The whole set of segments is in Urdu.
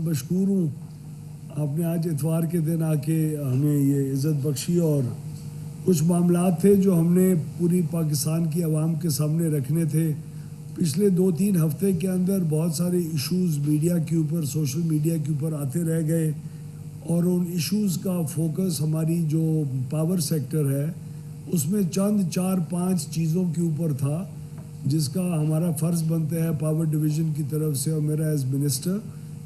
مشکور ہوں آپ نے آج اتوار کے دن آ کے ہمیں یہ عزت بخشی، اور کچھ معاملات تھے جو ہم نے پوری پاکستان کی عوام کے سامنے رکھنے تھے۔ پچھلے 2-3 ہفتے کے اندر بہت سارے ایشوز میڈیا کے اوپر، سوشل میڈیا کے اوپر آتے رہ گئے، اور ان ایشوز کا فوکس ہماری جو پاور سیکٹر ہے اس میں چند 4-5 چیزوں کے اوپر تھا، جس کا ہمارا فرض بنتا ہے پاور ڈویژن کی طرف سے اور میرا ایز منسٹر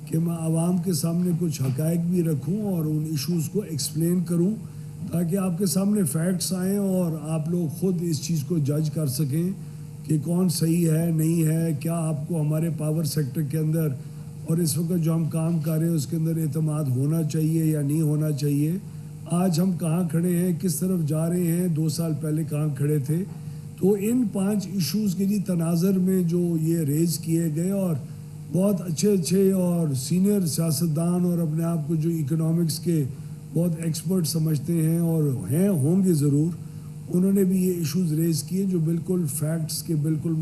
کہ میں عوام کے سامنے کچھ حقائق بھی رکھوں اور ان ایشوز کو ایکسپلین کروں، تاکہ آپ کے سامنے فیکٹس آئیں اور آپ لوگ خود اس چیز کو جج کر سکیں کہ کون صحیح ہے نہیں ہے، کیا آپ کو ہمارے پاور سیکٹر کے اندر اور اس وقت جو ہم کام کر رہے ہیں اس کے اندر اعتماد ہونا چاہیے یا نہیں ہونا چاہیے، آج ہم کہاں کھڑے ہیں، کس طرف جا رہے ہیں، 2 سال پہلے کہاں کھڑے تھے۔ تو ان 5 ایشوز کے تناظر میں جو یہ ریز کیے گئے، اور بہت اچھے اور سینئر سیاستدان اور اپنے آپ کو جو اکنامکس کے بہت ایکسپرٹ سمجھتے ہیں اور ہوں گے ضرور، انہوں نے بھی یہ ایشوز ریز کیے جو بالکل فیکٹس کے بالکل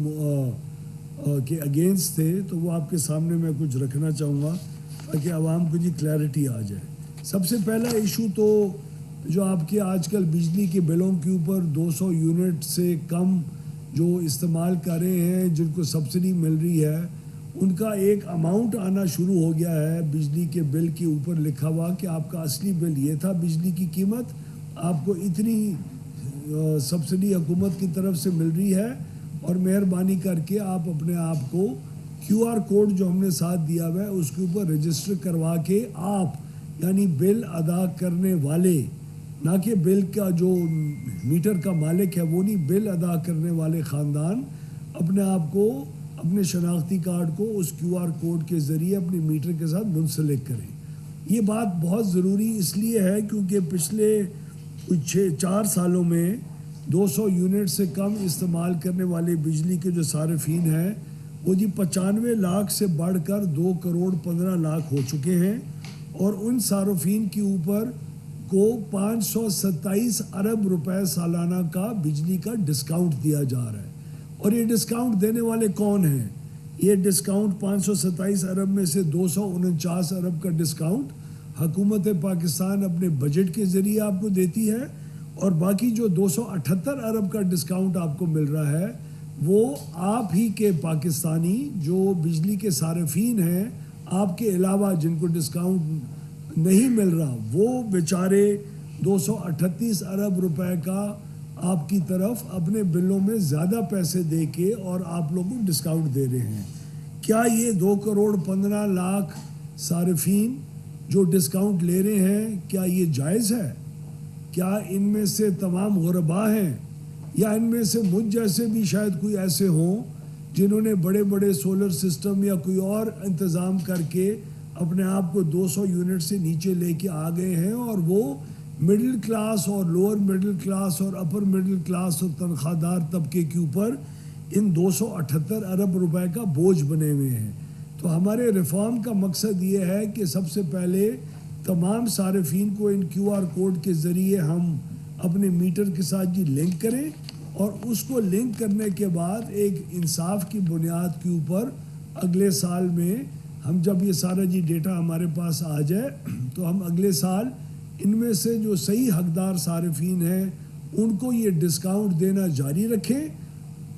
کے اگینسٹ تھے، تو وہ آپ کے سامنے میں کچھ رکھنا چاہوں گا تاکہ عوام کو کلیئرٹی آ جائے۔ سب سے پہلا ایشو تو جو آپ کے آج کل بجلی کے بلوں کے اوپر 200 یونٹ سے کم جو استعمال کر رہے ہیں، جن کو سبسڈی مل رہی ہے، ان کا ایک اماؤنٹ آنا شروع ہو گیا ہے بجلی کے بل کے اوپر لکھا ہوا کہ آپ کا اصلی بل یہ تھا، بجلی کی قیمت آپ کو اتنی سبسڈی حکومت کی طرف سے مل رہی ہے، اور مہربانی کر کے آپ اپنے آپ کو QR کوڈ جو ہم نے ساتھ دیا ہوا ہے اس کے اوپر رجسٹر کروا کے آپ یعنی بل ادا کرنے والے، نہ کہ بل کا جو میٹر کا مالک ہے وہ نہیں، بل ادا کرنے والے خاندان اپنے آپ کو اپنے شناختی کارڈ کو اس QR کوڈ کے ذریعے اپنے میٹر کے ساتھ منسلک کریں۔ یہ بات بہت ضروری اس لیے ہے کیونکہ پچھلے کچھ 4 سالوں میں 200 یونٹ سے کم استعمال کرنے والے بجلی کے جو صارفین ہیں وہ 95 لاکھ سے بڑھ کر 2 کروڑ 15 لاکھ ہو چکے ہیں، اور ان صارفین کے اوپر کو 527 ارب روپے سالانہ کا بجلی کا ڈسکاؤنٹ دیا جا رہا ہے۔ اور یہ ڈسکاؤنٹ دینے والے کون ہیں؟ یہ ڈسکاؤنٹ 527 ارب میں سے 249 ارب کا ڈسکاؤنٹ حکومت پاکستان اپنے بجٹ کے ذریعے آپ کو دیتی ہے، اور باقی جو 278 ارب کا ڈسکاؤنٹ آپ کو مل رہا ہے وہ آپ ہی کے پاکستانی جو بجلی کے صارفین ہیں آپ کے علاوہ جن کو ڈسکاؤنٹ نہیں مل رہا، وہ بیچارے 238 ارب روپے کا آپ کی طرف اپنے بلوں میں زیادہ پیسے دے کے اور آپ لوگوں کو ڈسکاؤنٹ دے رہے ہیں۔ کیا یہ 2 کروڑ 15 لاکھ صارفین جو ڈسکاؤنٹ لے رہے ہیں کیا یہ جائز ہے؟ کیا ان میں سے تمام غربا ہیں، یا ان میں سے مجھ جیسے بھی شاید کوئی ایسے ہوں جنہوں نے بڑے بڑے سولر سسٹم یا کوئی اور انتظام کر کے اپنے آپ کو 200 یونٹ سے نیچے لے کے آ گئے ہیں، اور وہ مڈل کلاس اور لوور مڈل کلاس اور اپر مڈل کلاس اور تنخواہ دار طبقے کے اوپر ان 278 ارب روپے کا بوجھ بنے ہوئے ہیں۔ تو ہمارے ریفارم کا مقصد یہ ہے کہ سب سے پہلے تمام صارفین کو ان QR کوڈ کے ذریعے ہم اپنے میٹر کے ساتھ لنک کریں، اور اس کو لنک کرنے کے بعد ایک انصاف کی بنیاد کے اوپر اگلے سال میں ہم جب یہ سارا ڈیٹا ہمارے پاس آ جائے تو ہم اگلے سال ان میں سے جو صحیح حقدار صارفین ہیں ان کو یہ ڈسکاؤنٹ دینا جاری رکھیں،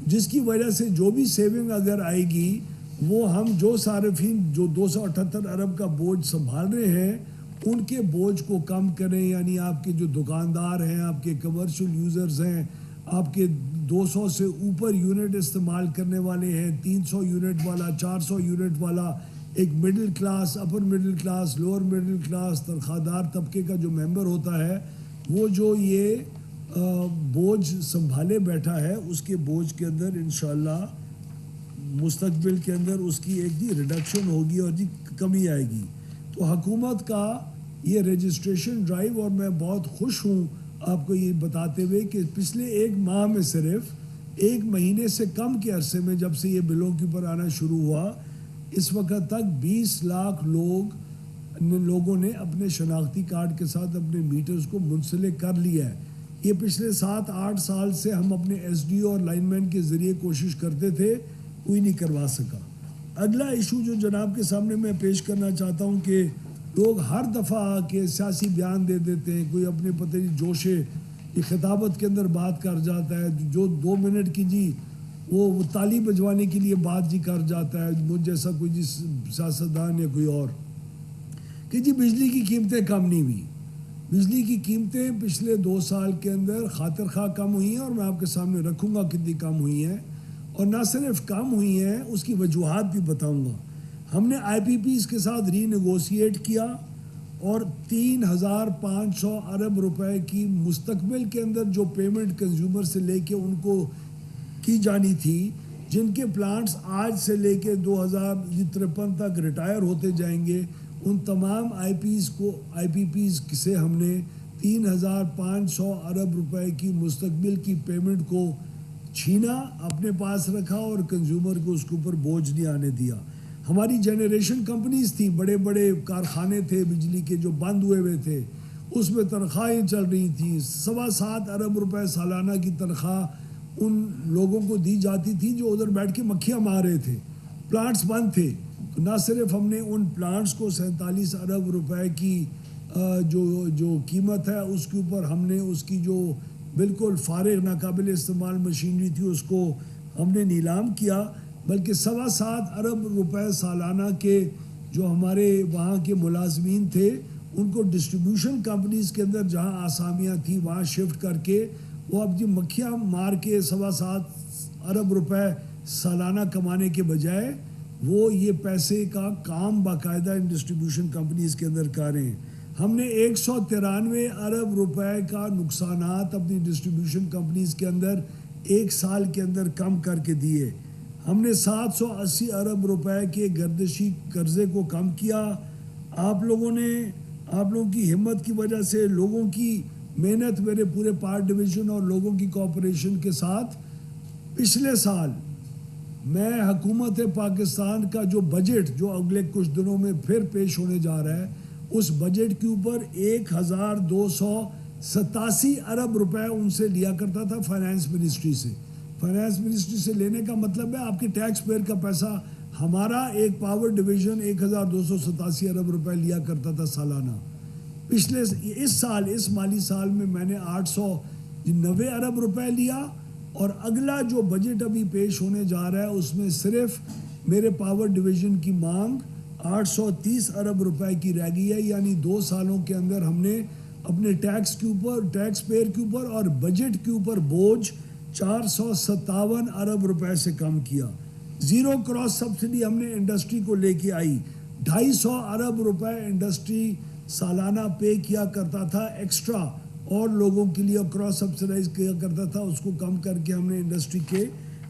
جس کی وجہ سے جو بھی سیونگ اگر آئے گی وہ ہم جو صارفین جو 278 ارب کا بوجھ سنبھال رہے ہیں ان کے بوجھ کو کم کریں، یعنی آپ کے جو دکاندار ہیں، آپ کے کمرشل یوزرز ہیں، آپ کے 200 سے اوپر یونٹ استعمال کرنے والے ہیں، 300 یونٹ والا، 400 یونٹ والا، ایک middle class, upper middle class, lower middle class, تنخواہ دار طبقے کا جو ممبر ہوتا ہے وہ جو یہ بوجھ سنبھالے بیٹھا ہے اس کے بوجھ کے اندر انشاءاللہ مستقبل کے اندر اس کی ایک ریڈکشن ہوگی اور کمی آئے گی۔ تو حکومت کا یہ رجسٹریشن ڈرائیو، اور میں بہت خوش ہوں آپ کو یہ بتاتے ہوئے کہ پچھلے 1 ماہ میں صرف 1 مہینے سے کم کے عرصے میں جب سے یہ بلوں کے اوپر آنا شروع ہوا، اس وقت تک 20 لاکھ لوگوں نے اپنے شناختی کارڈ کے ساتھ اپنے میٹرز کو منسلک کر لیا ہے۔ یہ پچھلے 7-8 سال سے ہم اپنے SDO اور لائن مین کے ذریعے کوشش کرتے تھے، کوئی نہیں کروا سکا۔ اگلا ایشو جو جناب کے سامنے میں پیش کرنا چاہتا ہوں کہ لوگ ہر دفعہ آ کے سیاسی بیان دے دیتے ہیں، کوئی اپنے پتہ نہیں جوشے کی خطابت کے اندر بات کر جاتا ہے، جو 2 منٹ کی جی وہ تالی بجوانے کے لیے بات جی کر جاتا ہے، مجھ جیسا کوئی جی سیاستدان یا کوئی اور، کہ جی بجلی کی قیمتیں کم نہیں ہوئی۔ بجلی کی قیمتیں پچھلے 2 سال کے اندر خاطر خواہ کم ہوئی ہیں، اور میں آپ کے سامنے رکھوں گا کتنی کم ہوئی ہیں، اور نہ صرف کم ہوئی ہیں، اس کی وجوہات بھی بتاؤں گا۔ ہم نے آئی پی پیز کے ساتھ ری نیگوشیٹ کیا، اور 3,500 ارب روپے کی مستقبل کے اندر جو پیمنٹ کنزیومر سے لے کے ان کو کی جانی تھی، جن کے پلانٹس آج سے لے کے 2053 تک ریٹائر ہوتے جائیں گے، ان تمام آئی پی پیز سے ہم نے 3,500 ارب روپے کی مستقبل کی پیمنٹ کو چھینا، اپنے پاس رکھا، اور کنزیومر کو اس کے اوپر بوجھ نہیں آنے دیا۔ ہماری جنریشن کمپنیز تھیں، بڑے بڑے کارخانے تھے بجلی کے جو بند ہوئے ہوئے تھے، اس میں تنخواہیں چل رہی تھیں، 7.25 ارب روپے سالانہ کی تنخواہ ان لوگوں کو دی جاتی تھی جو ادھر بیٹھ کے مکھیاں مار رہے تھے، پلانٹس بند تھے۔ تو نہ صرف ہم نے ان پلانٹس کو 47 ارب روپے کی جو قیمت ہے اس کے اوپر ہم نے اس کی جو بالکل فارغ ناقابل استعمال مشینری تھی اس کو ہم نے نیلام کیا، بلکہ 7.25 ارب روپے سالانہ کے جو ہمارے وہاں کے ملازمین تھے ان کو ڈسٹریبیوشن کمپنیز کے اندر جہاں آسامیاں تھیں وہاں شفٹ کر کے وہ اپنی مکھیاں مار کے 7.25 ارب روپے سالانہ کمانے کے بجائے وہ یہ پیسے کا کام باقاعدہ ان ڈسٹریبیوشن کمپنیز کے اندر کر رہے ہیں۔ ہم نے 193 ارب روپے کا نقصانات اپنی ڈسٹریبیوشن کمپنیز کے اندر 1 سال کے اندر کم کر کے دیے۔ ہم نے 780 ارب روپے کے گردشی قرضے کو کم کیا۔ آپ لوگوں کی ہمت کی وجہ سے، لوگوں کی محنت، میرے پورے پارٹ ڈویژن اور لوگوں کی کوآپریشن کے ساتھ پچھلے سال میں حکومت پاکستان کا جو بجٹ جو اگلے کچھ دنوں میں پھر پیش ہونے جا رہا ہے، اس بجٹ کے اوپر 1,287 ارب روپے ان سے لیا کرتا تھا فائنانس منسٹری سے۔ فائنانس منسٹری سے لینے کا مطلب ہے آپ کے ٹیکس پیئر کا پیسہ، ہمارا ایک پاور ڈویژن 1,287 ارب روپے لیا کرتا تھا سالانہ۔ اس مالی سال میں نے 890 ارب روپے لیا، اور اگلا جو بجٹ ابھی پیش ہونے جا رہا ہے اس میں صرف میرے پاور ڈویژن کی مانگ 830 ارب روپے کی رہ گئی ہے، یعنی 2 سالوں کے اندر ہم نے اپنے ٹیکس پیئر کے اوپر اور بجٹ کے اوپر بوجھ 457 ارب روپے سے کم کیا۔ 0 کراس سبسڈی ہم نے انڈسٹری کو لے کے آئی، 250 ارب روپے انڈسٹری سالانہ پے کیا کرتا تھا ایکسٹرا، اور لوگوں کے لیے کراس سبسڈائز کیا کرتا تھا، اس کو کم کر کے ہم نے انڈسٹری کے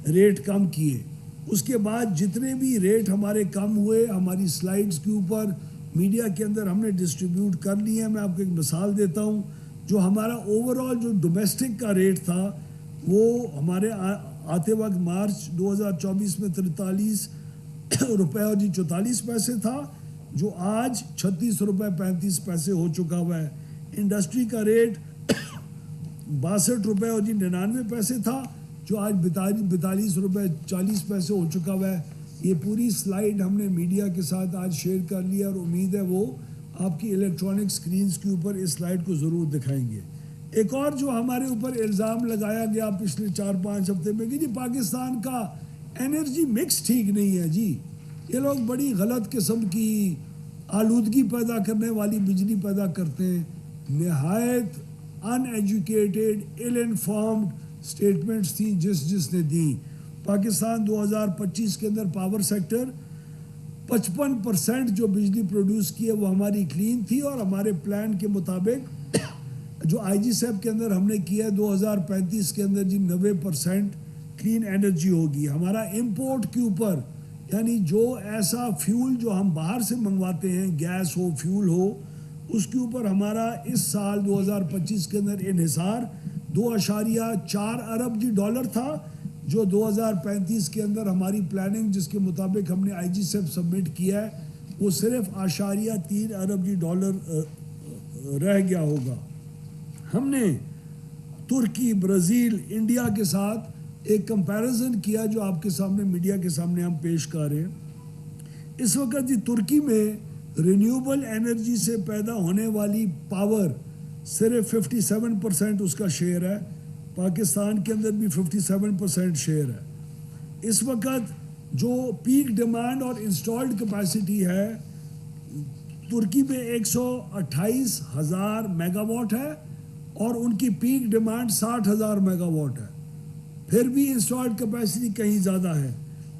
ریٹ کم کیے۔ اس کے بعد جتنے بھی ریٹ ہمارے کم ہوئے، ہماری سلائیڈز کے اوپر میڈیا کے اندر ہم نے ڈسٹریبیوٹ کر لی ہے۔ میں آپ کو ایک مثال دیتا ہوں، جو ہمارا اوورآل جو ڈومیسٹک کا ریٹ تھا وہ ہمارے آتے وقت مارچ 2024 میں 43 روپے اور 44 پیسے تھا، جو آج 36 روپے 35 پیسے ہو چکا ہوا ہے۔ انڈسٹری کا ریٹ 62 روپے اور 99 پیسے تھا، جو آج 42 روپے 40 پیسے ہو چکا ہوا ہے۔ یہ پوری سلائیڈ ہم نے میڈیا کے ساتھ آج شیئر کر لیا، اور امید ہے وہ آپ کی الیکٹرانک سکرینز کے اوپر اس سلائیڈ کو ضرور دکھائیں گے۔ ایک اور جو ہمارے اوپر الزام لگایا گیا پچھلے 4-5 ہفتے میں کہ جی پاکستان کا انرجی مکس ٹھیک نہیں ہے، جی یہ لوگ بڑی غلط قسم کی آلودگی پیدا کرنے والی بجلی پیدا کرتے ہیں۔ نہایت ان ایجوکیٹڈ، ایل انفارمڈ سٹیٹمنٹس تھیں جس نے دی۔ پاکستان 2025 کے اندر پاور سیکٹر 55% جو بجلی پروڈیوس کی ہے وہ ہماری کلین تھی، اور ہمارے پلان کے مطابق جو آئی جی سیپ کے اندر ہم نے کیا ہے 2035 کے اندر 90% کلین انرجی ہوگی۔ ہمارا امپورٹ کے اوپر، یعنی جو ایسا فیول جو ہم باہر سے منگواتے ہیں، گیس ہو، فیول ہو، اس کے اوپر ہمارا اس سال 2025 کے اندر انحصار 2.4 ارب ڈالر تھا، جو 2035 کے اندر ہماری پلاننگ جس کے مطابق ہم نے آئی جی سیپ سبمٹ کیا ہے وہ صرف 0.3 ارب ڈالر رہ گیا ہوگا۔ ہم نے ترکی، برازیل، انڈیا کے ساتھ ایک کمپیریزن کیا جو آپ کے سامنے میڈیا کے سامنے ہم پیش کر رہے ہیں۔ اس وقت جی ترکی میں رینیوبل انرجی سے پیدا ہونے والی پاور صرف 57% اس کا شیئر ہے، پاکستان کے اندر بھی 57% شیئر ہے۔ اس وقت جو پیک ڈیمانڈ اور انسٹالڈ کیپیسٹی ہے ترکی میں 128,000 میگا واٹ ہے اور ان کی پیک ڈیمانڈ 60,000 میگا واٹ ہے، پھر بھی انسٹالڈ کیپیسٹی کہیں زیادہ ہے۔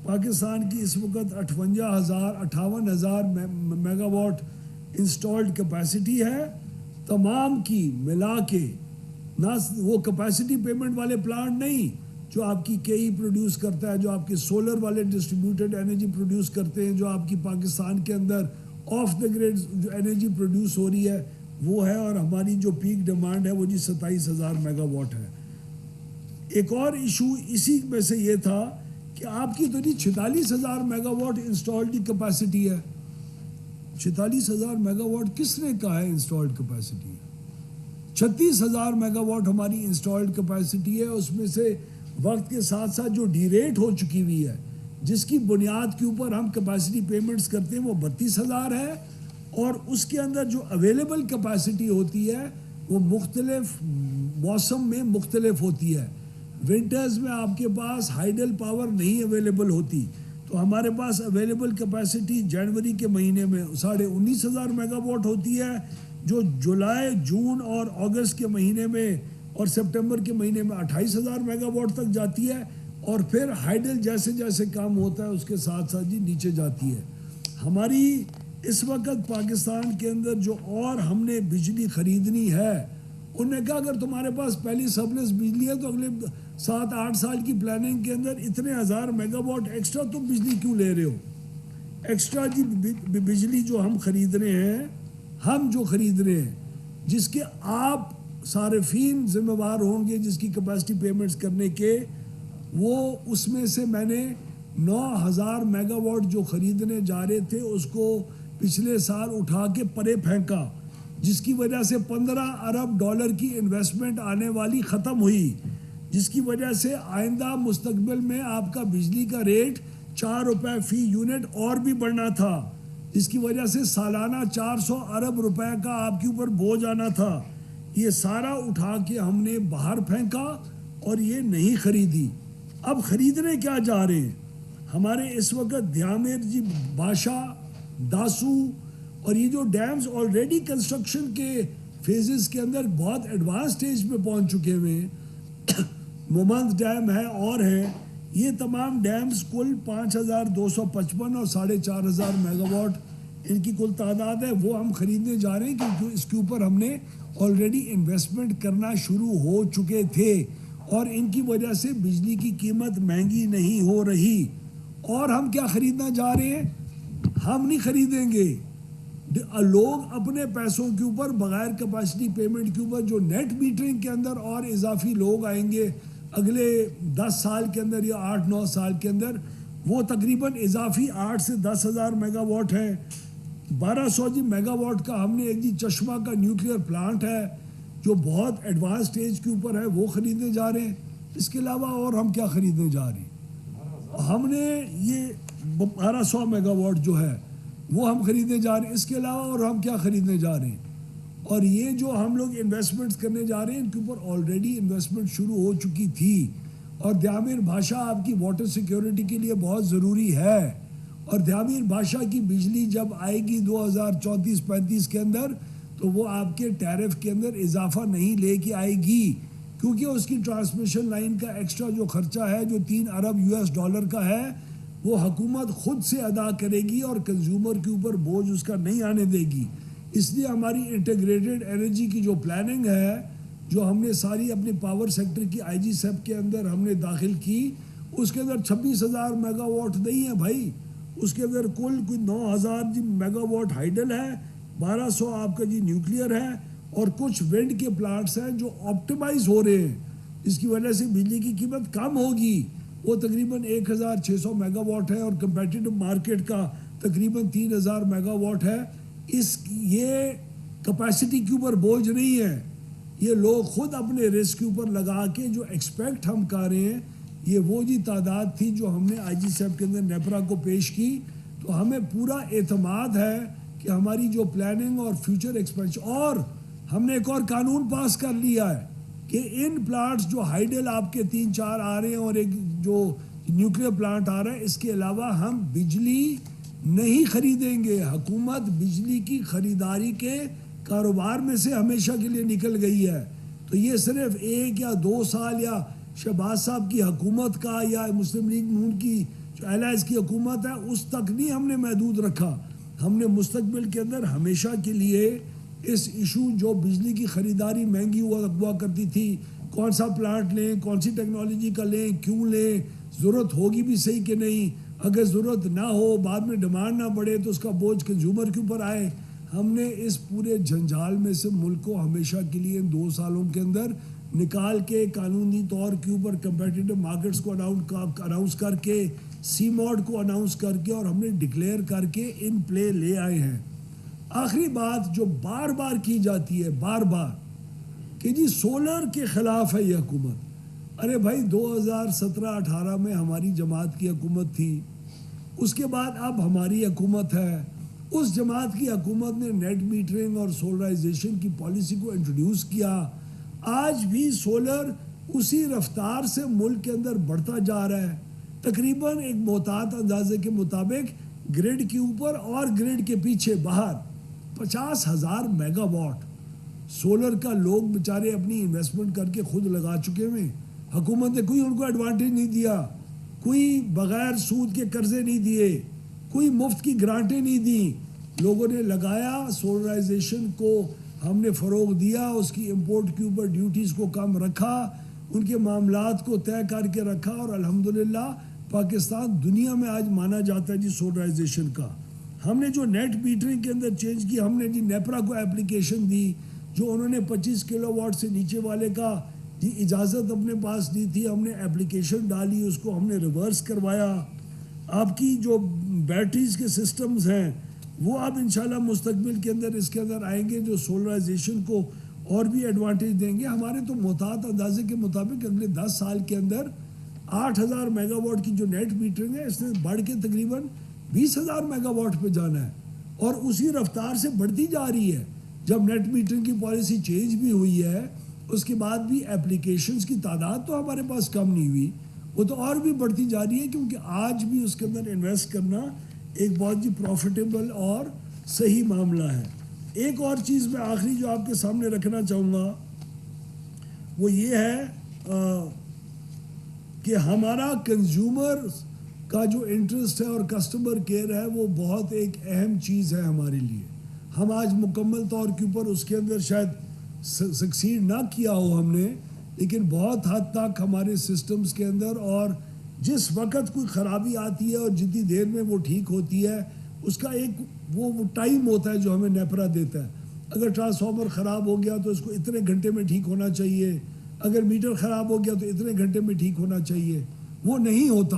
پاکستان کی اس وقت 58,000 میگا واٹ انسٹالڈ کیپیسٹی ہے، تمام کی ملا کے، نہ وہ کیپیسٹی پیمنٹ والے پلانٹ نہیں جو آپ کی کے ای پروڈیوس کرتا ہے، جو آپ کے سولر والے ڈسٹریبیوٹیڈ انرجی پروڈیوس کرتے ہیں، جو آپ کی پاکستان کے اندر آف دا گریڈ جو انرجی پروڈیوس ہو رہی ہے وہ ہے، اور ہماری جو پیک ڈیمانڈ ہے وہ جی 27,000 میگا واٹ ہے۔ ایک اور ایشو اسی میں سے یہ تھا کہ آپ کی تو جی 46,000 میگا واٹ انسٹالڈ کیپیسٹی ہے۔ 46,000 میگا واٹ کس نے کہا ہے انسٹالڈ کیپیسٹی ہے؟ 36,000 میگا واٹ ہماری انسٹالڈ کیپیسٹی ہے، اس میں سے وقت کے ساتھ ساتھ جو ڈی ریٹ ہو چکی ہوئی ہے، جس کی بنیاد کے اوپر ہم کیپیسٹی پیمنٹس کرتے ہیں، وہ 32,000 ہے، اور اس کے اندر جو اویلیبل کیپیسٹی ہوتی ہے وہ مختلف موسم میں مختلف ہوتی ہے۔ ونٹرز میں آپ کے پاس ہائیڈل پاور نہیں اویلیبل ہوتی، تو ہمارے پاس اویلیبل کیپیسٹی جنوری کے مہینے میں 19,500 میگا واٹ ہوتی ہے، جو جولائی، جون اور اگست کے مہینے میں اور سپٹمبر کے مہینے میں 28,000 میگا واٹ تک جاتی ہے، اور پھر ہائیڈل جیسے جیسے کام ہوتا ہے اس کے ساتھ ساتھ جی نیچے جاتی ہے۔ ہماری اس وقت پاکستان کے اندر جو اور ہم نے بجلی خریدنی ہے، انہوں نے کہا اگر تمہارے پاس پہلی سرپلس بجلی ہے تو اگلے 7-8 سال کی پلاننگ کے اندر اتنے 1000 میگا واٹ ایکسٹرا تم بجلی کیوں لے رہے ہو؟ ایکسٹرا جی بجلی جو ہم خرید رہے ہیں جس کے آپ صارفین ذمہ وار ہوں گے، جس کی کیپیسٹی پیمنٹس کرنے کے، وہ اس میں سے میں نے 9,000 میگا واٹ جو خریدنے جا رہے تھے اس کو پچھلے سال اٹھا کے پرے پھینکا، جس کی وجہ سے $15 ارب کی انویسٹمنٹ آنے والی ختم ہوئی، جس کی وجہ سے آئندہ مستقبل میں آپ کا بجلی کا ریٹ $4 فی یونٹ اور بھی بڑھنا تھا، جس کی وجہ سے سالانہ 400 ارب روپے کا آپ کے اوپر بوجھ آنا تھا۔ یہ سارا اٹھا کے ہم نے باہر پھینکا اور یہ نہیں خریدی۔ اب خریدنے کیا جا رہے ہیں؟ ہمارے اس وقت دھیامیر جی، باشا، داسو اور یہ جو ڈیمز آلریڈی کنسٹرکشن کے فیزز کے اندر بہت ایڈوانس سٹیج پہ پہنچ چکے ہوئے ہیں، مومند ڈیم ہے اور ہیں، یہ تمام ڈیمز کل 5,255 اور 4,500 میگا واٹ ان کی کل تعداد ہے، وہ ہم خریدنے جا رہے ہیں کیونکہ اس کے اوپر ہم نے آلریڈی انویسٹمنٹ کرنا شروع ہو چکے تھے، اور ان کی وجہ سے بجلی کی قیمت مہنگی نہیں ہو رہی۔ اور ہم کیا خریدنا جا رہے ہیں؟ ہم نہیں خریدیں گے، لوگ اپنے پیسوں کے اوپر بغیر کیپیسٹی پیمنٹ کے اوپر جو نیٹ میٹرنگ کے اندر اور اضافی لوگ آئیں گے اگلے 10 سال کے اندر یا 8-9 سال کے اندر، وہ تقریباً اضافی 8 سے 10,000 میگا واٹ ہیں۔ 1,200 جی میگا واٹ کا ہم نے ایک جی چشمہ کا نیوکلیئر پلانٹ ہے جو بہت ایڈوانس سٹیج کے اوپر ہے، وہ خریدنے جا رہے ہیں۔ اس کے علاوہ اور ہم کیا خریدنے جا رہے ہیں؟ ہم نے یہ 1,200 میگا واٹ جو ہے وہ ہم خریدنے جا رہے ہیں، اس کے علاوہ اور ہم کیا خریدنے جا رہے ہیں؟ اور یہ جو ہم لوگ انویسٹمنٹس کرنے جا رہے ہیں ان کے اوپر آلریڈی انویسٹمنٹ شروع ہو چکی تھی، اور دھیامیر بھاشا آپ کی واٹر سیکیورٹی کے لیے بہت ضروری ہے، اور دھیامیر بھاشا کی بجلی جب آئے گی 2034-35 کے اندر تو وہ آپ کے ٹیرف کے اندر اضافہ نہیں لے کے آئے گی، کیونکہ اس کی ٹرانسمیشن لائن کا ایکسٹرا جو خرچہ ہے جو $3 ارب کا ہے وہ حکومت خود سے ادا کرے گی اور کنزیومر کے اوپر بوجھ اس کا نہیں آنے دے گی۔ اس لیے ہماری انٹیگریٹڈ انرجی کی جو پلاننگ ہے، جو ہم نے ساری اپنی پاور سیکٹر کی آئی جی سیپ کے اندر ہم نے داخل کی، اس کے اندر 26,000 میگا واٹ نہیں ہے بھائی، اس کے اندر کل کوئی 9,000 جی میگا واٹ ہائیڈل ہے، 1,200 آپ کا جی نیوکلیئر ہے، اور کچھ ونڈ کے پلانٹس ہیں جو آپٹیمائز ہو رہے ہیں، جس کی وجہ سے بجلی کی قیمت کم ہوگی، وہ تقریباً 1,600 میگا واٹ ہے، اور کمپیٹیٹو مارکیٹ کا تقریباً 3,000 میگا واٹ ہے۔ یہ کیپیسٹی کے اوپر بوجھ نہیں ہے، یہ لوگ خود اپنے رسک کے اوپر لگا کے جو ایکسپیکٹ ہم کر رہے ہیں، یہ وہ جی تعداد تھی جو ہم نے آئی جی سیپ کے اندر نیپرا کو پیش کی تو ہمیں پورا اعتماد ہے کہ ہماری جو پلاننگ اور فیوچر ایکسپینشن، اور ہم نے ایک اور قانون پاس کر لیا ہے کہ ان پلانٹس جو ہائیڈل آپ کے 3-4 آ رہے ہیں اور ایک جو نیوکلیر پلانٹ آ رہا ہے، اس کے علاوہ ہم بجلی نہیں خریدیں گے. حکومت بجلی کی خریداری کے کاروبار میں سے ہمیشہ کے لیے نکل گئی ہے. تو یہ صرف 1 یا 2 سال یا شہباز صاحب کی حکومت کا یا مسلم لیگ نون کی جو الائنس کی حکومت ہے اس تک نہیں ہم نے محدود رکھا. ہم نے مستقبل کے اندر ہمیشہ کے لیے اس ایشو جو بجلی کی خریداری مہنگی ہوا کرتی تھی، کون سا پلانٹ لیں، کون سی ٹیکنالوجی کا لیں، کیوں لیں، ضرورت ہوگی بھی صحیح کہ نہیں، اگر ضرورت نہ ہو بعد میں ڈیمانڈ نہ بڑھے تو اس کا بوجھ کنزیومر کے اوپر آئے. ہم نے اس پورے جنجال میں سے ملک کو ہمیشہ کے لیے ان 2 سالوں کے اندر نکال کے قانونی طور کے اوپر کمپیٹیٹو مارکیٹس کو اناؤنس کر کے، سی موڈ کو اناؤنس کر کے، اور ہم نے ڈکلیئر کر کے ان پلے لے آئے ہیں. آخری بات جو بار بار کی جاتی ہے کہ جی سولر کے خلاف ہے یہ حکومت. ارے بھائی 2017-18 میں ہماری جماعت کی حکومت تھی، اس کے بعد اب ہماری حکومت ہے. اس جماعت کی حکومت نے نیٹ میٹرنگ اور سولرائزیشن کی پالیسی کو انٹروڈیوس کیا. آج بھی سولر اسی رفتار سے ملک کے اندر بڑھتا جا رہا ہے. تقریباً ایک محتاط اندازے کے مطابق گریڈ کے اوپر اور گریڈ کے پیچھے باہر 50,000 میگا واٹ سولر کا لوگ بیچارے اپنی انویسٹمنٹ کر کے خود لگا چکے ہیں. حکومت نے کوئی ان کو ایڈوانٹیج نہیں دیا، کوئی بغیر سود کے قرضے نہیں دیے، کوئی مفت کی گرانٹیں نہیں دی. لوگوں نے لگایا، سولرائزیشن کو ہم نے فروغ دیا، اس کی امپورٹ کے اوپر ڈیوٹیز کو کم رکھا، ان کے معاملات کو طے کر کے رکھا، اور الحمدللہ پاکستان دنیا میں آج مانا جاتا ہے جی سولرائزیشن کا. ہم نے جو نیٹ میٹرنگ کے اندر چینج کی، ہم نے جی نیپرا کو اپلیکیشن دی، جو انہوں نے 25 کلو واٹ سے نیچے والے کا جی اجازت اپنے پاس دی تھی، ہم نے اپلیکیشن ڈالی، اس کو ہم نے ریورس کروایا. آپ کی جو بیٹریز کے سسٹمز ہیں وہ اب انشاءاللہ مستقبل کے اندر اس کے اندر آئیں گے جو سولرائزیشن کو اور بھی ایڈوانٹیج دیں گے. ہمارے تو محتاط اندازے کے مطابق اگلے 10 سال کے اندر 8,000 میگا واٹ کی جو نیٹ میٹرنگ ہے اس نے بڑھ کے تقریباً 20,000 میگا واٹ پہ جانا ہے، اور اسی رفتار سے بڑھتی جا رہی ہے. جب نیٹ میٹرنگ کی پالیسی چینج بھی ہوئی ہے اس کے بعد بھی اپلیکیشنز کی تعداد تو ہمارے پاس کم نہیں ہوئی، وہ تو اور بھی بڑھتی جا رہی ہے، کیونکہ آج بھی اس کے اندر انویسٹ کرنا ایک بہت ہی پروفیٹیبل اور صحیح معاملہ ہے. ایک اور چیز میں آخری جو آپ کے سامنے رکھنا چاہوں گا وہ یہ ہے کہ ہمارا کنزیومر کا جو انٹرسٹ ہے اور کسٹمر کیئر ہے وہ بہت ایک اہم چیز ہے ہمارے لیے. ہم آج مکمل طور کے اوپر اس کے اندر شاید سکسیڈ نہ کیا ہو ہم نے، لیکن بہت حد تک ہمارے سسٹمز کے اندر، اور جس وقت کوئی خرابی آتی ہے اور جتنی دیر میں وہ ٹھیک ہوتی ہے اس کا ایک وہ ٹائم ہوتا ہے جو ہمیں نیپرا دیتا ہے. اگر ٹرانسفارمر خراب ہو گیا تو اس کو اتنے گھنٹے میں ٹھیک ہونا چاہیے، اگر میٹر خراب ہو گیا تو اتنے گھنٹے میں ٹھیک ہونا چاہیے. وہ نہیں ہوتا،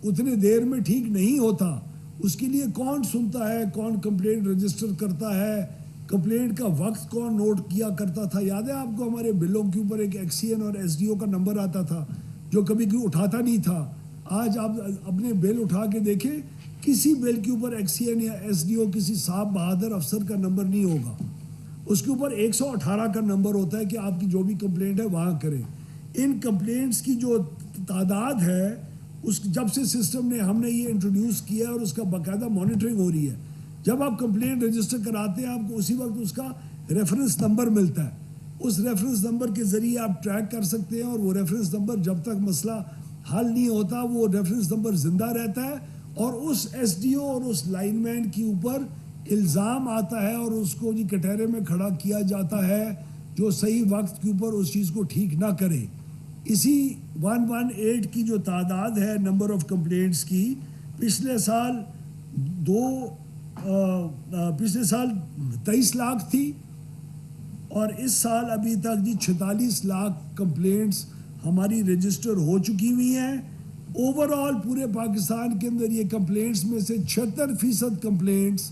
اتنے دیر میں ٹھیک نہیں ہوتا. اس کے لیے کون سنتا ہے، کون کمپلینٹ رجسٹر کرتا ہے، کمپلینٹ کا وقت کون نوٹ کیا کرتا تھا. یاد ہے آپ کو ہمارے بلوں کے اوپر ایک ایکس سی این اور ایس ڈی او کا نمبر آتا تھا جو کبھی کوئی اٹھاتا نہیں تھا. آج آپ اپنے بل اٹھا کے دیکھیں، کسی بل کے اوپر ایکس سی این یا ایس ڈی او کسی صاحب بہادر افسر کا نمبر نہیں ہوگا. اس کے اوپر 118 کا نمبر ہوتا ہے کہ آپ کی جو بھی کمپلینٹ ہے وہاں کریں. ان کمپلینٹس کی جو تعداد ہے اس جب سے سسٹم نے ہم نے یہ انٹروڈیوس کیا اور اس کا باقاعدہ مانیٹرنگ ہو رہی ہے. جب آپ کمپلینٹ رجسٹر کراتے ہیں آپ کو اسی وقت اس کا ریفرنس نمبر ملتا ہے. اس ریفرنس نمبر کے ذریعے آپ ٹریک کر سکتے ہیں، اور وہ ریفرنس نمبر جب تک مسئلہ حل نہیں ہوتا وہ ریفرنس نمبر زندہ رہتا ہے، اور اس ایس ڈی او اور اس لائن مین کے اوپر الزام آتا ہے اور اس کو جی کٹہرے میں کھڑا کیا جاتا ہے جو صحیح وقت کے اوپر اس چیز کو ٹھیک نہ کرے. اسی 118 کی جو تعداد ہے نمبر آف کمپلینٹس کی، پچھلے سال 23 لاکھ تھی، اور اس سال ابھی تک جی 46 لاکھ کمپلینٹس ہماری رجسٹر ہو چکی ہوئی ہیں. اوور آل پورے پاکستان کے اندر یہ کمپلینٹس میں سے 76% کمپلینٹس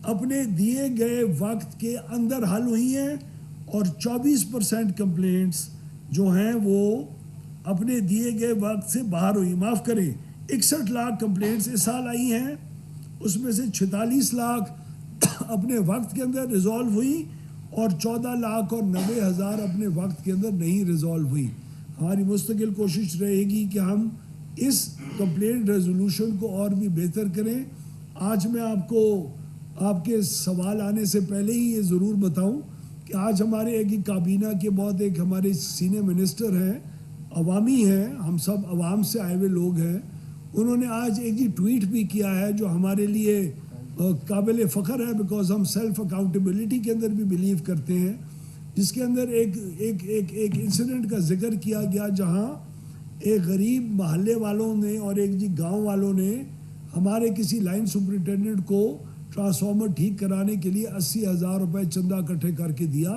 اپنے دیے گئے وقت کے اندر حل ہوئی ہیں، اور 24% کمپلینٹس جو ہیں وہ اپنے دیے گئے وقت سے باہر ہوئی. معاف کریں، 61 لاکھ کمپلینٹس اس سال آئی ہیں، اس میں سے 46 لاکھ اپنے وقت کے اندر ریزالو ہوئی اور 14 لاکھ اور 90 ہزار اپنے وقت کے اندر نہیں ریزالو ہوئی. ہماری مستقل کوشش رہے گی کہ ہم اس کمپلینٹ ریزولوشن کو اور بھی بہتر کریں. آج میں آپ کو آپ کے سوال آنے سے پہلے ہی یہ ضرور بتاؤں کہ آج ہمارے ایک کابینہ کے بہت ایک ہمارے سینئر منسٹر ہیں, عوامی ہیں, ہم سب عوام سے آئے ہوئے لوگ ہیں. انہوں نے آج ایک ٹویٹ بھی کیا ہے جو ہمارے لیے قابل فخر ہے, بیکاز ہم سیلف اکاؤنٹیبلٹی کے اندر بھی بلیو کرتے ہیں, جس کے اندر ایک انسیڈنٹ کا ذکر کیا گیا جہاں ایک غریب محلے والوں نے اور ایک گاؤں والوں نے ہمارے کسی لائن سپرنٹینڈنٹ کو ٹرانسفارمر ٹھیک کرانے کے لیے 80,000 روپے چندہ اکٹھے کر کے دیا.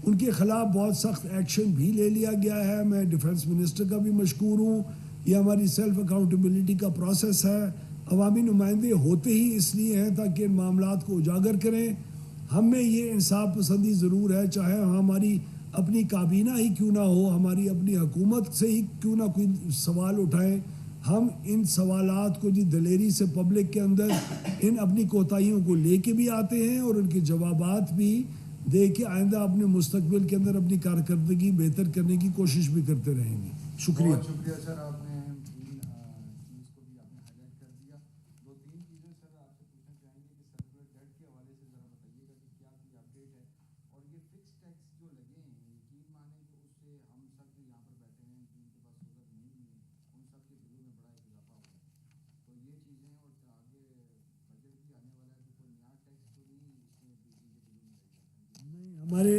ان کے خلاف بہت سخت ایکشن بھی لے لیا گیا ہے. میں ڈیفنس منسٹر کا بھی مشکور ہوں. یہ ہماری سیلف اکاؤنٹیبلٹی کا پروسیس ہے. عوامی نمائندے ہوتے ہی اس لیے ہیں تاکہ ان معاملات کو اجاگر کریں. ہم میں یہ انصاف پسندی ضرور ہے, چاہے ہماری اپنی کابینہ ہی کیوں نہ ہو, ہماری اپنی حکومت سے ہی کیوں نہ کوئی سوال اٹھائیں, ہم ان سوالات کو دلیری سے پبلک کے اندر ان اپنی کوتاہیوں کو لے کے بھی آتے ہیں اور ان کے جوابات بھی دے کے آئندہ اپنے مستقبل کے اندر اپنی کارکردگی بہتر کرنے کی کوشش بھی کرتے رہیں گے. شکریہ. بہت شکریہ سر, آپ نے چیز کو بھی آپ نے ہائی لائٹ کر دیا. 2-3 چیزیں سر آپ سے پوچھنا چاہیں گے کہ سرکولر ڈیٹ کے حوالے سے ذرا بتائیے گا کہ کیا کوئی اپڈیٹ ہے, اور یہ فکس ٹیکس جو لگے ہیں یقین مانیں کہ اس سے ہم سب جو یہاں پر بیٹھے ہیں جن کے پاس سہولت نہیں بھی ہے ان سب کے بلوں میں بڑا اضافہ ہوا ہے. تو یہ چیزیں, اور آگے بجٹ بھی آنے والا ہے, تو کوئی نیا ٹیکس تو نہیں اس میں بجلی کے بلوں میں لگے گا؟ نہیں, ہمارے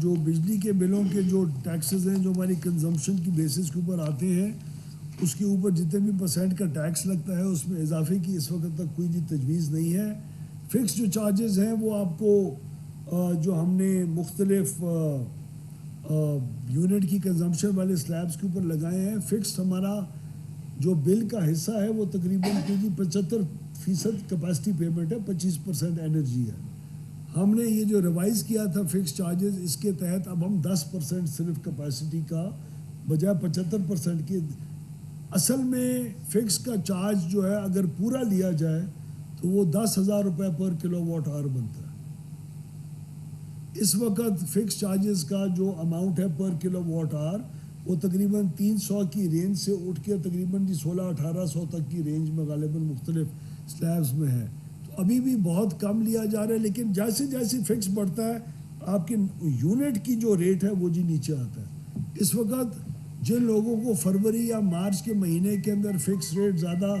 جو بجلی کے بلوں کے جو ٹیکسز ہیں جو ہماری کنزمپشن کی بیسس کے اوپر آتے ہیں, اس کے اوپر جتنے بھی % کا ٹیکس لگتا ہے اس میں اضافے کی اس وقت تک کوئی تجویز نہیں ہے. فکس جو چارجز ہیں وہ آپ کو جو ہم نے مختلف یونٹ کی کنزمپشن والے سلیبس کے اوپر لگائے ہیں, فکس ہمارا جو بل کا حصہ ہے وہ تقریباً 75% کیپیسٹی پیمنٹ ہے, 25% انرجی ہے. ہم نے یہ جو ریوائز کیا تھا فکس چارجز, اس کے تحت اب ہم 10% صرف کیپیسٹی کا بجائے 75% کی. اصل میں فکس کا چارج جو ہے اگر پورا لیا جائے تو وہ 10,000 روپے پر کلو واٹ آور بنتا ہے. اس وقت فکس چارجز کا جو اماؤنٹ ہے پر کلو واٹ آور وہ تقریباً 300 کی رینج سے اٹھ کے تقریباً 1600-1800 تک کی رینج میں غالباً مختلف سلیبز میں ہے. تو ابھی بھی بہت کم لیا جا رہا ہے, لیکن جیسے جیسے فکس بڑھتا ہے آپ کے یونٹ کی جو ریٹ ہے وہ نیچے آتا ہے. اس وقت جن لوگوں کو فروری یا مارچ کے مہینے کے اندر فکس ریٹ زیادہ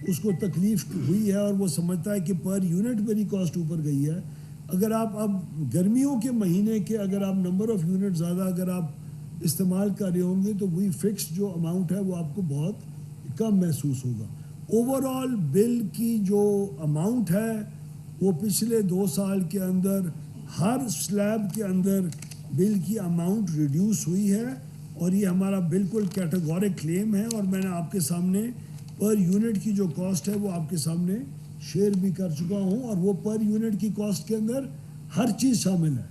اس کو تکلیف ہوئی ہے اور وہ سمجھتا ہے کہ پر یونٹ میری کاسٹ اوپر گئی ہے, اگر آپ اب گرمیوں کے مہینے کے اگر آپ نمبر آف یونٹ زیادہ اگر آپ استعمال کر رہے ہوں گے تو وہی فکس جو اماؤنٹ ہے وہ آپ کو بہت کم محسوس ہوگا. اوور آل بل کی جو اماؤنٹ ہے وہ پچھلے 2 سال کے اندر ہر سلیب کے اندر بل کی اماؤنٹ ریڈیوس ہوئی ہے, اور یہ ہمارا بالکل کیٹیگورک کلیم ہے. اور میں نے آپ کے سامنے پر یونٹ کی جو کاسٹ ہے وہ آپ کے سامنے شیئر بھی کر چکا ہوں, اور وہ پر یونٹ کی کاسٹ کے اندر ہر چیز شامل ہے.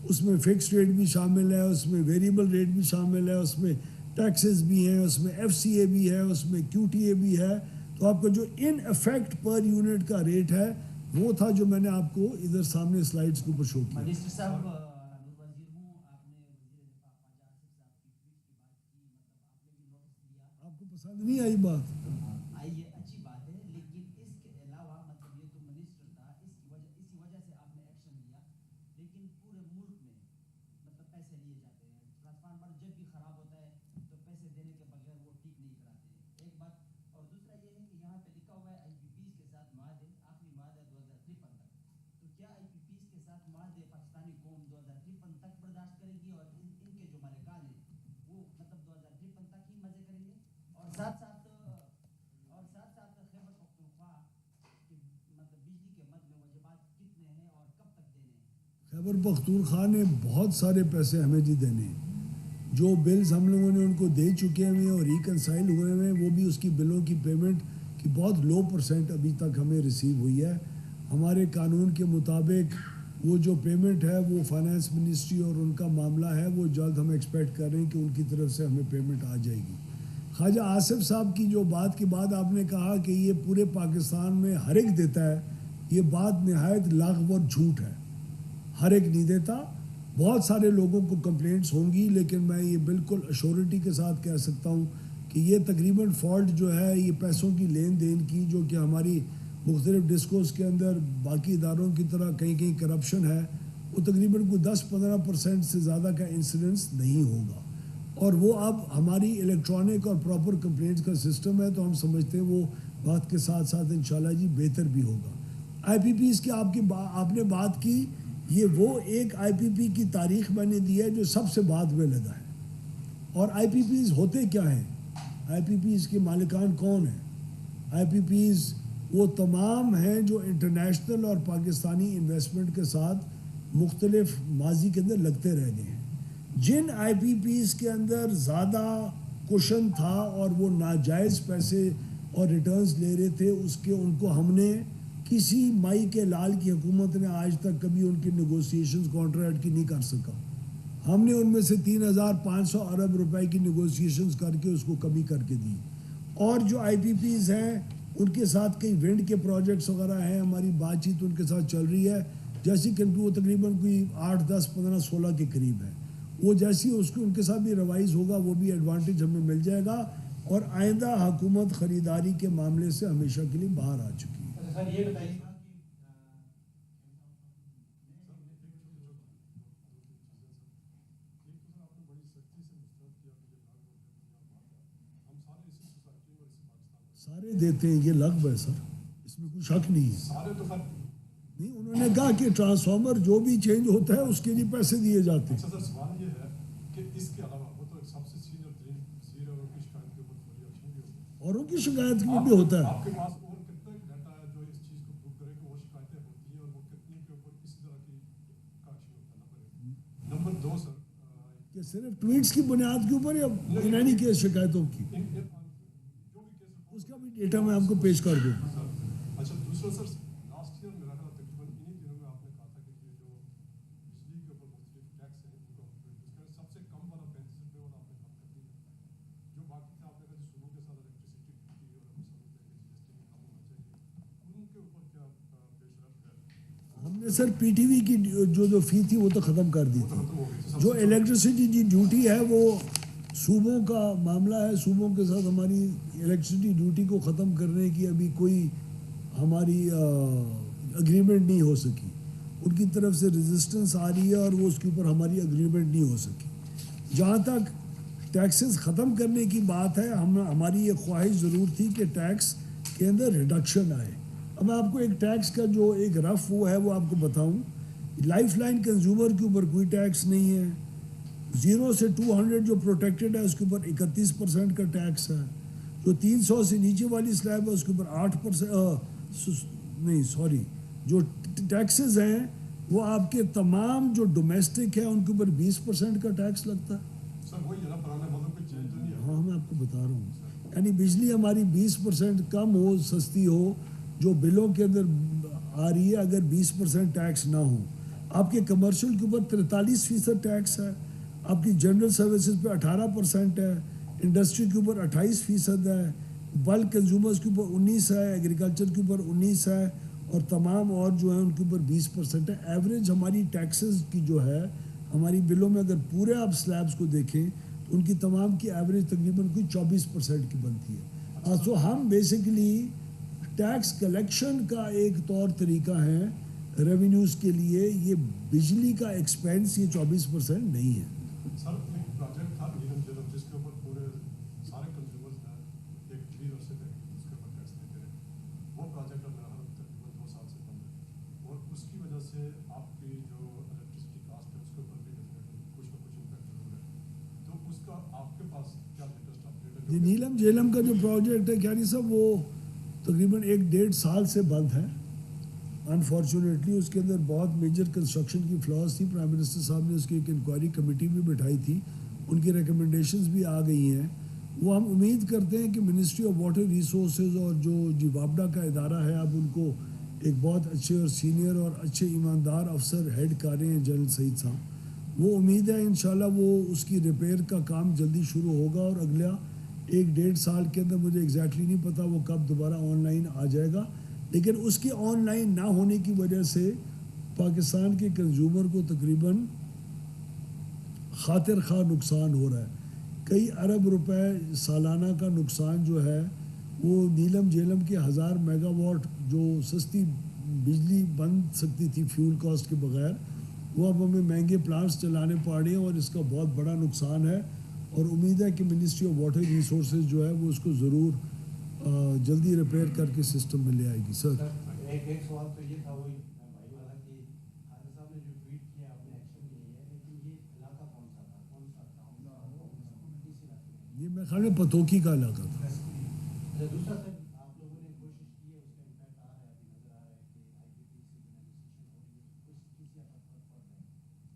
اس میں فکس ریٹ بھی شامل ہے, اس میں ویریبل ریٹ بھی شامل ہے, اس میں ٹیکسز بھی ہیں, اس میں FCA بھی ہے, اس میں QTA بھی ہے. تو آپ کا جو ان افیکٹ پر یونٹ کا ریٹ ہے وہ تھا جو میں نے آپ کو ادھر سامنے سلائیڈز کے اوپر شو کیا. منسٹر صاحب وزیر ہوں, آپ نے وزیر دفاع خواجہ آصف صاحب کی ٹویٹ کی بات کی, مطلب آپ نے بھی نوٹس لیا. آپ کو پسند نہیں آئی بات؟ آئی ہے, اچھی بات ہے, لیکن اس کے علاوہ مطلب یہ تو منسٹر تھا, اسی وجہ سے آپ نے ایکشن لیا, لیکن پورے ملک میں مطلب پیسے لیے جاتے ہیں. ٹرانسفارمر جب بھی خراب ہوتا ہے تو پیسے دینے کے بغیر وہ ٹھیک نہیں کراتے ہیں, ایک بات. اور دوسرا یہ ہے کہ یہاں پہ لکھا ہوا ہے IPPs کے ساتھ معاہدے, آخری معاہدہ 2053 تک. تو کیا IPPs کے ساتھ معاہدے پاکستانی قوم 2053 تک برداشت کرے گی, اور ان کے جو مالکان ہیں وہ مطلب 2053 تک ہی مزے کریں گے؟ اور ساتھ ساتھ خیبر پختونخوا کہ مطلب بجلی کے مد میں واجبات کتنے ہیں اور کب تک دینے ہیں؟ خیبر پختونخوا نے بہت سارے پیسے ہمیں دینے ہیں. جو بلز ہم لوگوں نے ان کو دے چکے ہیں اور ریکنسائل ہوئے ہیں, وہ بھی اس کی بلوں کی پیمنٹ کی بہت لو % ابھی تک ہمیں ریسیو ہوئی ہے. ہمارے قانون کے مطابق وہ جو پیمنٹ ہے وہ فائنانس منسٹری اور ان کا معاملہ ہے, وہ جلد ہم ایکسپیکٹ کر رہے ہیں کہ ان کی طرف سے ہمیں پیمنٹ آ جائے گی. خواجہ آصف صاحب کی جو بات کے بعد آپ نے کہا کہ یہ پورے پاکستان میں ہر ایک دیتا ہے، یہ بات نہایت لغو اور جھوٹ ہے. ہر ایک نہیں دیتا، بہت سارے لوگوں کو کمپلینٹس ہوں گی، لیکن میں یہ بالکل ایشورٹی کے ساتھ کہہ سکتا ہوں کہ یہ تقریباً فالٹ جو ہے یہ پیسوں کی لین دین کی، جو کہ ہماری مختلف ڈسکوز کے اندر باقی اداروں کی طرح کہیں کہیں کرپشن ہے، وہ تقریباً کوئی 10-15% سے زیادہ کا انسیڈنس نہیں ہوگا. اور وہ اب ہماری الیکٹرانک اور پراپر کمپلینٹس کا سسٹم ہے، تو ہم سمجھتے ہیں وہ وقت کے ساتھ ساتھ انشاءاللہ جی بہتر بھی ہوگا. آئی پی پیز کی آپ نے بات کی، یہ وہ ایک آئی پی پی کی تاریخ میں نے دی ہے جو سب سے بعد میں لگا ہے. اور آئی پی پیز ہوتے کیا ہیں؟ آئی پی پیز کے مالکان کون ہیں؟ آئی پی پیز وہ تمام ہیں جو انٹرنیشنل اور پاکستانی انویسٹمنٹ کے ساتھ مختلف ماضی کے اندر لگتے رہ گئے ہیں. جن آئی پی پیز کے اندر زیادہ کوشن تھا اور وہ ناجائز پیسے اور ریٹرنز لے رہے تھے، ان کو ہم نے کسی مائی کے لال کی حکومت نے آج تک کبھی ان کی نیگوسیشنز کانٹریکٹ کی نہیں کر سکا. ہم نے ان میں سے 3,500 ارب روپے کی نیگوسیشنز کر کے اس کو کمی کر کے دی. اور جو آئی پی پیز ہیں ان کے ساتھ کئی ونڈ کے پروجیکٹس وغیرہ ہیں، ہماری بات چیت ان کے ساتھ چل رہی ہے، جیسی کہ وہ تقریباً کوئی 8, 10, 15, 16 کے قریب ہے. وہ جیسی ان کے ساتھ بھی ریوائز ہوگا، وہ بھی ایڈوانٹیج ہمیں مل جائے گا. اور آئندہ حکومت خریداری کے معاملے سے ہمیشہ کے لیے باہر آ چکی ہے. سر یہ بتائیے سارے دیتے ہیں، یہ لغو ہے سر، اس میں کوئی شک نہیں ہے. نہیں، انہوں نے کہا کہ ٹرانسفارمر جو بھی چینج ہوتا ہے اس کے لیے پیسے دیے جاتے ہیں. سر سوال یہ ہے کہ اس کے علاوہ وہ تو سب سے سینئر ترین وزیر اور کی شکایت کے اوپر فوری ایکشن بھی ہوتا ہے. اوروں کی شکایت بھی ہوتا ہے. آپ کے پاس اور کتنا ڈیٹا ہے جو اس چیز کو پروو کرے کہ وہ شکایتیں ہوتی ہیں اور وہ کتنے کے اوپر کس طرح کی ایکشن ہوتا ہے؟ نمبر 2 سر، کہ صرف ٹویٹس کی بنیاد کے اوپر یا یونانی کی شکایتوں کی، اس کا بھی ڈیٹا میں آپ کو پیش کر دوں. اچھا دوسرا سر، لاسٹ ایئر میرا خیال تقریباً انہیں دنوں میں آپ نے کہا تھا کہ یہ جو بجلی کے اوپر مختلف ٹیکس ہیں ان کو اس کا سب سے کم والا 35 روپے والا آپ نے کم کر دیا. جو باقی تھا آپ نے کہا صوبوں کے ساتھ الیکٹریسٹی ڈیوٹی اور ہم سمجھتے ہیں کہ جی ایس ٹی بھی کم ہونا چاہیے، ان کے اوپر کیا پیش رفت ہے؟ ہم نے سر پی ٹی وی کی جو فی تھی وہ تو ختم کر دی تھی. جو الیکٹریسٹی کی ڈیوٹی ہے وہ صوبوں کا معاملہ ہے، صوبوں کے ساتھ ہماری الیکٹریسٹی ڈیوٹی کو ختم کرنے کی ابھی کوئی ہماری اگریمنٹ نہیں ہو سکی. ان کی طرف سے ریزسٹنس آ رہی ہے اور وہ اس کے اوپر ہماری اگریمنٹ نہیں ہو سکی. جہاں تک ٹیکسز ختم کرنے کی بات ہے، ہماری یہ خواہش ضرور تھی کہ ٹیکس کے اندر ریڈکشن آئے. اب میں آپ کو ایک ٹیکس کا جو ایک رف وہ ہے وہ آپ کو بتاؤں. لائف لائن کنزیومر کے اوپر کوئی ٹیکس نہیں ہے. 0 سے 200 جو پروٹیکٹڈ ہے اس کے اوپر 31% کا ٹیکس ہے. جو 300 سے نیچے والی سلیب ہے اس کے اوپر 8%، نہیں سوری، جو ٹیکسز ہیں وہ آپ کے تمام جو ڈومیسٹک ہیں ان کے اوپر 20% کا ٹیکس لگتا ہے. سر وہی ہے نا، پرانے مطلب کوئی چینج تو نہیں ہے. ہاں میں آپ کو بتا رہا ہوں، یعنی بجلی ہماری 20% کم ہو، سستی ہو، جو بلوں کے اندر آ رہی ہے، اگر 20% ٹیکس نہ ہو. آپ کے کمرشل کے اوپر 43% ٹیکس ہے، آپ کی جنرل سروسز پہ 18% ہے، انڈسٹری کے اوپر 28% ہے، بلک کنزیومرز کے اوپر 19 ہے، ایگریکلچر کے اوپر 19 ہے، اور تمام اور جو ہیں ان کے اوپر 20% ہے. ایوریج ہماری ٹیکسز کی جو ہے ہماری بلوں میں اگر پورے آپ سلیبس کو دیکھیں تو ان کی تمام کی ایوریج تقریباً کوئی 24% کی بنتی ہے. سو ہم بیسیکلی ٹیکس کلیکشن کا ایک طور طریقہ ہے ریونیوز کے لیے. یہ بجلی کا ایکسپینس یہ 24% نہیں ہے. سر ایک پروجیکٹ تھا نیلم جیلم جس کے اوپر پورے سارے کنزیومرز ہیں ایک 3 عرصے تک اس کے اوپر ٹیکس دیتے رہے. وہ پروجیکٹ اب میرا تقریباً 2 سال سے بند ہے اور اس کی وجہ سے آپ کی جو الیکٹریسٹی کاسٹ ہے اس کے اوپر بھی کچھ نہ کچھ امپیکٹ ضرور ہے. تو اس کا آپ کے پاس کیا لیٹسٹ اپڈیٹ ہے؟ یہ نیلم جیلم کا جو پروجیکٹ ہے کیانی صاحب وہ تقریباً 1-1.5 سال سے بند ہے. انفارچونیٹلی اس کے اندر بہت میجر کنسٹرکشن کی فلاز تھی. پرائم منسٹر صاحب نے اس کی ایک انکوائری کمیٹی بھی بٹھائی تھی، ان کی ریکمنڈیشنز بھی آ گئی ہیں. وہ ہم امید کرتے ہیں کہ منسٹری آف واٹر ریسورسز اور جو وابڈا کا ادارہ ہے اب ان کو ایک بہت اچھے اور سینئر اور اچھے ایماندار افسر ہیڈ کر رہے ہیں جنرل سعید صاحب. وہ امید ہے انشاءاللہ وہ اس کی ریپیئر کا کام جلدی شروع ہوگا اور اگلا ایک 1.5 سال کے اندر مجھے ایگزیکٹلی نہیں پتا وہ کب دوبارہ آن لائن آ جائے گا، لیکن اس کے آن لائن نہ ہونے کی وجہ سے پاکستان کے کنزیومر کو تقریباً خاطر خواہ نقصان ہو رہا ہے. کئی ارب روپے سالانہ کا نقصان جو ہے وہ نیلم جیلم کے 1000 میگا واٹ جو سستی بجلی بن سکتی تھی فیول کاسٹ کے بغیر، وہ اب ہمیں مہنگے پلانٹس چلانے پڑ رہے ہیں اور اس کا بہت بڑا نقصان ہے. اور امید ہے کہ منسٹری آف واٹر ریسورسز جو ہے وہ اس کو ضرور جلدی ریپیئر کر کے سسٹم میں لے آئے گی. سر ایک سوال تو یہ تھا وہی بھائی والا کہ خالد صاحب نے جو ٹویٹ کیا آپ نے ایکشن لیا ہے، لیکن یہ علاقہ کون سا تھا، کون سا ٹاؤن کس علاقے میں؟ یہ میرے خیال میں پتوکی کا علاقہ تھا. اچھا دوسرا سر آپ لوگوں نے کوشش کی ہے، اس کا امپیکٹ آ رہا ہے، ابھی نظر آ رہا ہے کہ آئی پی پی سے رجسٹریشن ہو رہی ہے، کچھ کسی حد تک فرق پڑ رہا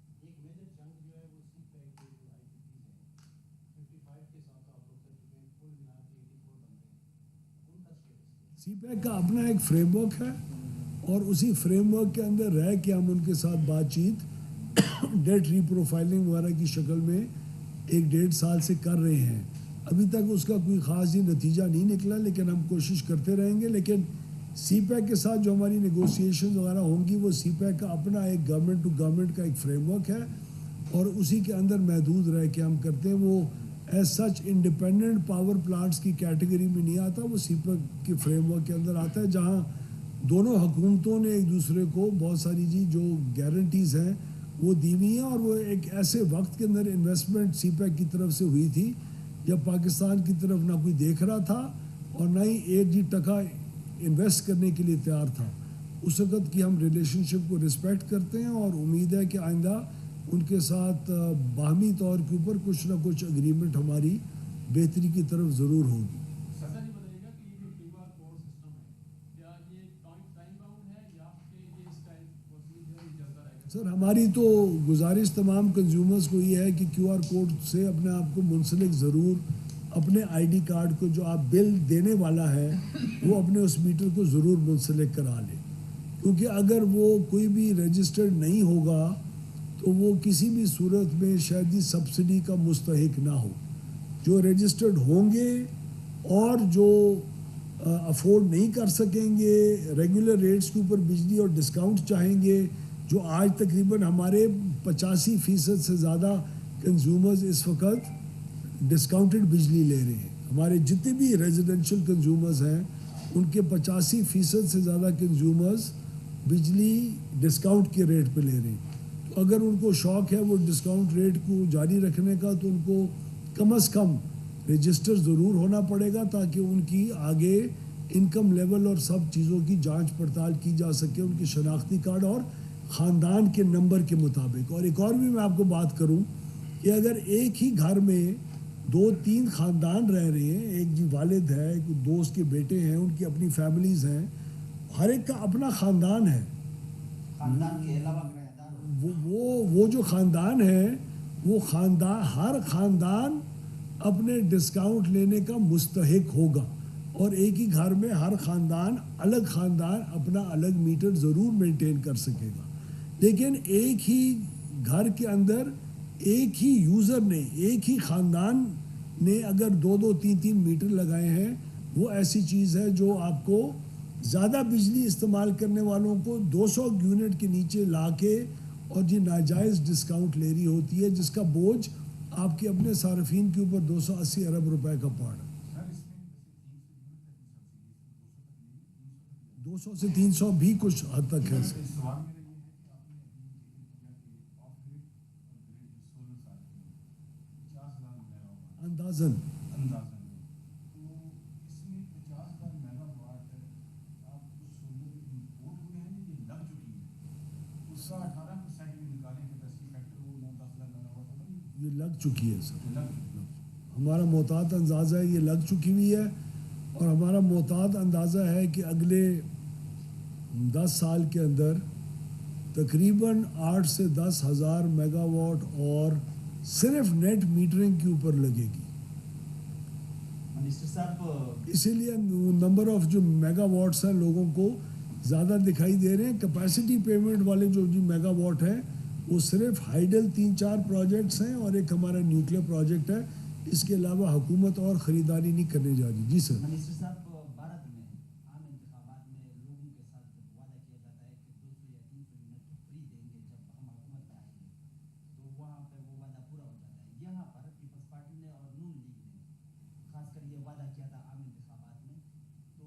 ہے. ایک میجر چنک جو ہے وہ سی پیک کے جو آئی پی پی ہے 55 کے ساتھ آپ لوگ کر چکے ہیں، کل ملا کے 84 بن رہے ہیں، ان کا اسٹیٹس سی پیک کا اپنا ایک فریم ورک ہے اور اسی فریم ورک کے اندر رہ کے ہم ان کے ساتھ بات چیت ڈیٹ ری پروفائلنگ وغیرہ کی شکل میں 1-1.5 سال سے کر رہے ہیں. ابھی تک اس کا کوئی خاص نتیجہ نہیں نکلا، لیکن ہم کوشش کرتے رہیں گے. لیکن سی پیک کے ساتھ جو ہماری نیگوسیشن وغیرہ ہوں گی وہ سی پیک کا اپنا ایک گورنمنٹ ٹو گورنمنٹ کا ایک فریم ورک ہے اور اسی کے اندر محدود رہ کے ہم کرتے ہیں. وہ as such independent power plants کی کیٹیگری میں نہیں آتا، وہ سی پیک کے فریم ورک کے اندر آتا ہے، جہاں دونوں حکومتوں نے ایک دوسرے کو بہت ساری جو گارنٹیز ہیں وہ دی ہوئی ہیں. اور وہ ایک ایسے وقت کے اندر انویسٹمنٹ سی پیک کی طرف سے ہوئی تھی جب پاکستان کی طرف نہ کوئی دیکھ رہا تھا اور نہ ہی ایک ٹکا انویسٹ کرنے کے لیے تیار تھا. اس وقت کی ہم ریلیشن شپ کو رسپیکٹ کرتے ہیں اور امید ہے کہ آئندہ ان کے ساتھ باہمی طور کے اوپر کچھ نہ کچھ اگریمنٹ ہماری بہتری کی طرف ضرور ہوگی. سر یہ بتائیے گا کہ یہ جو کیو آر کوڈ سسٹم ہے کیا یہ ٹائم باؤنڈ ہے یا کہ یہ اس ٹائم پروسیجر چلتا رہے گا؟ سر ہماری تو گزارش تمام کنزیومرز کو یہ ہے کہ کیو آر کوڈ سے اپنے آپ کو منسلک ضرور اپنے آئی ڈی کارڈ کو جو آپ بل دینے والا ہے وہ اپنے اس میٹر کو ضرور منسلک کرا لے، کیونکہ اگر وہ کوئی بھی رجسٹرڈ نہیں ہوگا تو وہ کسی بھی صورت میں شاید سبسڈی کا مستحق نہ ہو. جو رجسٹرڈ ہوں گے اور جو افورڈ نہیں کر سکیں گے، ریگولر ریٹس کے اوپر بجلی اور ڈسکاؤنٹ چاہیں گے، جو آج تقریباً ہمارے 85% سے زیادہ کنزیومرز اس وقت ڈسکاؤنٹڈ بجلی لے رہے ہیں. ہمارے جتنے بھی ریزیڈنشل کنزیومرز ہیں ان کے 85% سے زیادہ کنزیومرز بجلی ڈسکاؤنٹ کے ریٹ پہ لے رہے ہیں. تو اگر ان کو شوق ہے وہ ڈسکاؤنٹ ریٹ کو جاری رکھنے کا تو ان کو کم از کم رجسٹر ضرور ہونا پڑے گا تاکہ ان کی آگے انکم لیول اور سب چیزوں کی جانچ پڑتال کی جا سکے، ان کی شناختی کارڈ اور خاندان کے نمبر کے مطابق. اور ایک اور بھی میں آپ کو بات کروں کہ اگر ایک ہی گھر میں 2-3 خاندان رہ رہے ہیں، ایک والد ہے، ایک دوست کے بیٹے ہیں، ان کی اپنی فیملیز ہیں، ہر ایک کا اپنا خاندان ہے. خاندان کے علاوہ وہ جو خاندان ہے وہ ہر خاندان اپنے ڈسکاؤنٹ لینے کا مستحق ہوگا اور ایک ہی گھر میں ہر خاندان اپنا الگ میٹر ضرور مینٹین کر سکے گا. لیکن ایک ہی گھر کے اندر ایک ہی یوزر نے، ایک ہی خاندان نے اگر 2-3 میٹر لگائے ہیں، وہ ایسی چیز ہے جو آپ کو زیادہ بجلی استعمال کرنے والوں کو 200 یونٹ کے نیچے لا کے اور ناجائز ڈسکاؤنٹ لے رہی ہوتی ہے، جس کا بوجھ آپ کے اپنے صارفین کے اوپر 280 ارب روپے کا پڑ رہا ہے. 200 سے 300 بھی کچھ حد تک ہے. اندازاً یہ لگ چکی ہے سر. ہمارا محتاط اندازہ ہے یہ لگ چکی ہوئی ہے اور ہمارا محتاط اندازہ ہے کہ اگلے 10 سال کے اندر تقریباً 8 سے 10 ہزار میگا واٹ اور صرف نیٹ میٹرنگ کے اوپر لگے گی. منسٹر صاحب اسی لیے نمبر آف جو میگا واٹس ہیں لوگوں کو زیادہ دکھائی دے رہے ہیں. کیپیسٹی پیمنٹ والے جو میگا واٹ ہیں وہ صرف ہائیڈل 3-4 پروجیکٹس ہیں اور ایک ہمارا نیوکلیر پروجیکٹ ہے اس کے علاوہ حکومت اور خریداری نہیں کرنے جا رہی. جی سر. منسٹر صاحب بھارت میں عام انتخابات میں لوگوں کے ساتھ جب وعدہ کیا جاتا ہے کہ 200 یا 300 یونٹ فری دیں گے جب ہم حکومت میں آئیں گے تو وہاں پہ وہ وعدہ پورا ہو جاتا ہے. یہاں پر پیپلز پارٹی نے اور نون لیگ نے خاص کر یہ وعدہ کیا تھا عام انتخابات میں تو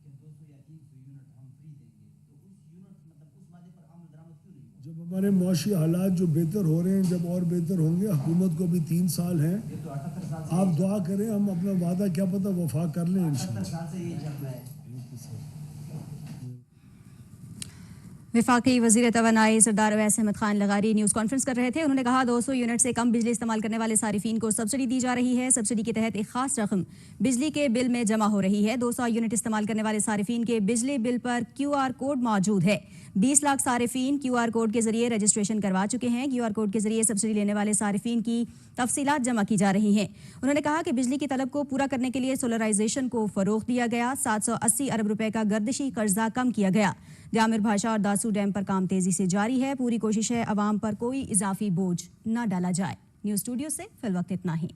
کہ 200 یا 300 یونٹ ہم فری دیں گے تو اس یونٹ مطلب اس وعدے پر عمل درآمد کیوں نہیں ہوا؟ جب ہمارے معاشی حالات جو بہتر ہو رہے ہیں جب اور بہتر ہوں گے, حکومت کو بھی 3 سال ہیں, یہ تو 78 سال سے آپ دعا کریں ہم اپنا وعدہ کیا پتہ وفا کر لیں 78 انشاءاللہ. سال سے یہ چل رہا ہے. وفاقی وزیر توانائی سردار اویس احمد خان لغاری نیوز کانفرنس کر رہے تھے. انہوں نے کہا 200 یونٹ سے کم بجلی استعمال کرنے والے صارفین کو سبسڈی دی جا رہی ہے. سبسڈی کے تحت ایک خاص رقم بجلی کے بل میں جمع ہو رہی ہے. 200 یونٹ استعمال کرنے والے صارفین کے بجلی بل پر QR کوڈ موجود ہے. 20 لاکھ صارفین QR کوڈ کے ذریعے رجسٹریشن کروا چکے ہیں. QR کوڈ کے ذریعے سبسڈی لینے والے صارفین کی تفصیلات جمع کی جا رہی ہیں. انہوں نے کہا کہ بجلی کی طلب کو پورا کرنے کے لیے سولرائزیشن کو فروغ دیا گیا. 780 ارب روپے کا گردشی قرضہ کم کیا گیا. جامر بھاشا اور داسو ڈیم پر کام تیزی سے جاری ہے. پوری کوشش ہے عوام پر کوئی اضافی بوجھ نہ ڈالا جائے. نیوز اسٹوڈیو سے فی الوقت اتنا ہی.